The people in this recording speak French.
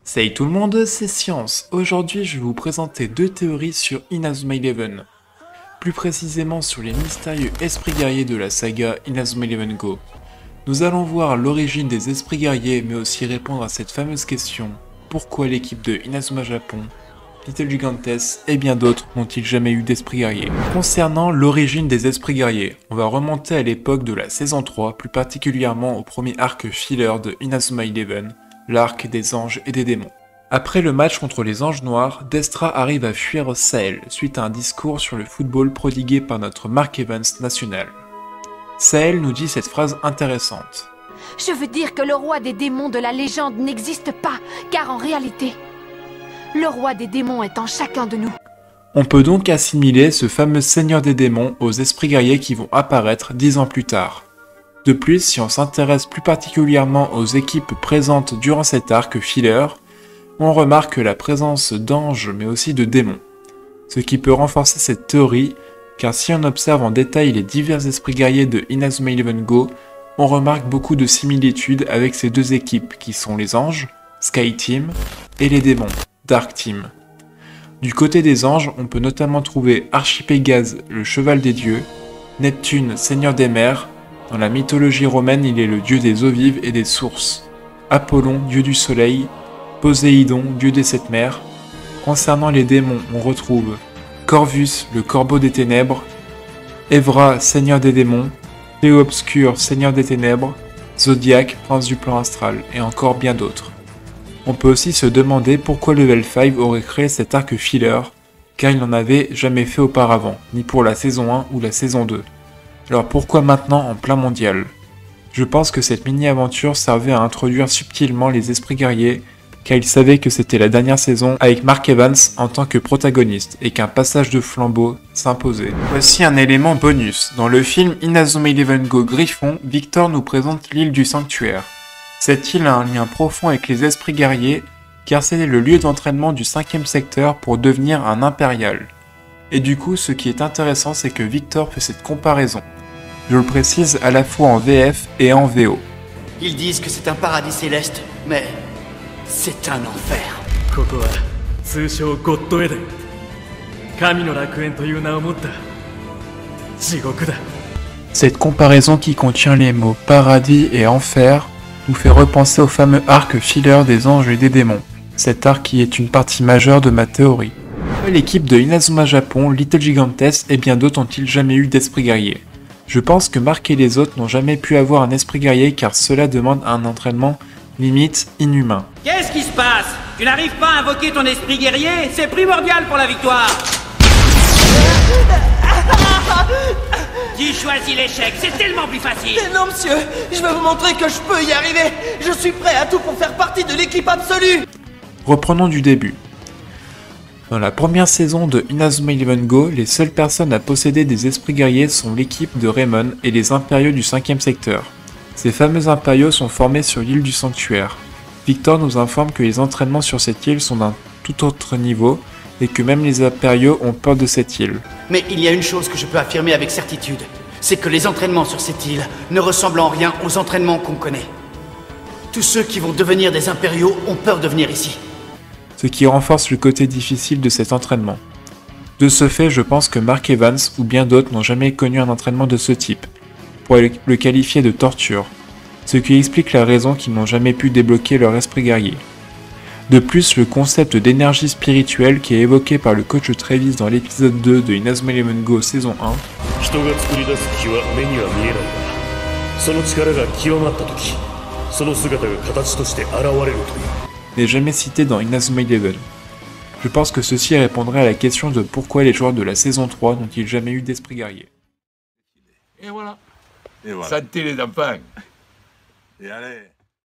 Salut tout le monde, c'est Science. Aujourd'hui, je vais vous présenter deux théories sur Inazuma Eleven. Plus précisément sur les mystérieux esprits guerriers de la saga Inazuma Eleven Go. Nous allons voir l'origine des esprits guerriers, mais aussi répondre à cette fameuse question: pourquoi l'équipe de Inazuma Japon, Little Gigantes et bien d'autres n'ont-ils jamais eu d'esprits guerriers? Concernant l'origine des esprits guerriers, on va remonter à l'époque de la saison 3, plus particulièrement au premier arc filler de Inazuma Eleven, l'arc des anges et des démons. Après le match contre les anges noirs, Destra arrive à fuir Sahel suite à un discours sur le football prodigué par notre Mark Evans national. Sahel nous dit cette phrase intéressante. Je veux dire que le roi des démons de la légende n'existe pas, car en réalité, le roi des démons est en chacun de nous. On peut donc assimiler ce fameux seigneur des démons aux esprits guerriers qui vont apparaître 10 ans plus tard. De plus, si on s'intéresse plus particulièrement aux équipes présentes durant cet arc filler, on remarque la présence d'anges mais aussi de démons. Ce qui peut renforcer cette théorie, car si on observe en détail les divers esprits guerriers de Inazuma Eleven Go, on remarque beaucoup de similitudes avec ces deux équipes qui sont les anges, Sky Team, et les démons, Dark Team. Du côté des anges, on peut notamment trouver Archipégase, le cheval des dieux, Neptune, seigneur des mers. Dans la mythologie romaine, il est le dieu des eaux vives et des sources. Apollon, dieu du soleil. Poséidon, dieu des sept mers. Concernant les démons, on retrouve Corvus, le corbeau des ténèbres. Evra, seigneur des démons. Léo Obscur, seigneur des ténèbres. Zodiac, prince du plan astral, et encore bien d'autres. On peut aussi se demander pourquoi Level 5 aurait créé cet arc filler, car il n'en avait jamais fait auparavant, ni pour la saison 1 ou la saison 2. Alors pourquoi maintenant en plein mondial? Je pense que cette mini-aventure servait à introduire subtilement les esprits guerriers, car il savait que c'était la dernière saison avec Mark Evans en tant que protagoniste et qu'un passage de flambeau s'imposait. Voici un élément bonus. Dans le film Inazuma Eleven Go Griffon, Victor nous présente l'île du sanctuaire. Cette île a un lien profond avec les esprits guerriers, car c'est le lieu d'entraînement du 5e secteur pour devenir un impérial. Et du coup, ce qui est intéressant, c'est que Victor fait cette comparaison. Je le précise à la fois en VF et en VO. Ils disent que c'est un paradis céleste, mais c'est un enfer. Cette comparaison qui contient les mots paradis et enfer nous fait repenser au fameux arc filler des anges et des démons. Cet arc qui est une partie majeure de ma théorie. L'équipe de Inazuma Japon, Little Gigantes et bien d'autres n'ont-ils jamais eu d'esprit guerrier? Je pense que Mark et les autres n'ont jamais pu avoir un esprit guerrier car cela demande un entraînement limite inhumain. Qu'est-ce qui se passe? Tu n'arrives pas à invoquer ton esprit guerrier? C'est primordial pour la victoire. Tu choisis l'échec, c'est tellement plus facile. Mais non monsieur, je vais vous montrer que je peux y arriver. Je suis prêt à tout pour faire partie de l'équipe absolue. Reprenons du début. Dans la première saison de Inazuma Eleven Go, les seules personnes à posséder des esprits guerriers sont l'équipe de Raymond et les impériaux du 5e secteur. Ces fameux impériaux sont formés sur l'île du sanctuaire. Victor nous informe que les entraînements sur cette île sont d'un tout autre niveau et que même les impériaux ont peur de cette île. Mais il y a une chose que je peux affirmer avec certitude, c'est que les entraînements sur cette île ne ressemblent en rien aux entraînements qu'on connaît. Tous ceux qui vont devenir des impériaux ont peur de venir ici. Ce qui renforce le côté difficile de cet entraînement. De ce fait, je pense que Mark Evans ou bien d'autres n'ont jamais connu un entraînement de ce type, pour le qualifier de torture, ce qui explique la raison qu'ils n'ont jamais pu débloquer leur esprit guerrier. De plus, le concept d'énergie spirituelle qui est évoqué par le coach Travis dans l'épisode 2 de Inazuma Eleven Go saison 1, n'est jamais cité dans Inazuma Eleven. Je pense que ceci répondrait à la question de pourquoi les joueurs de la saison 3 n'ont-ils jamais eu d'esprit guerrier. Et voilà. Santé les enfants. Et allez.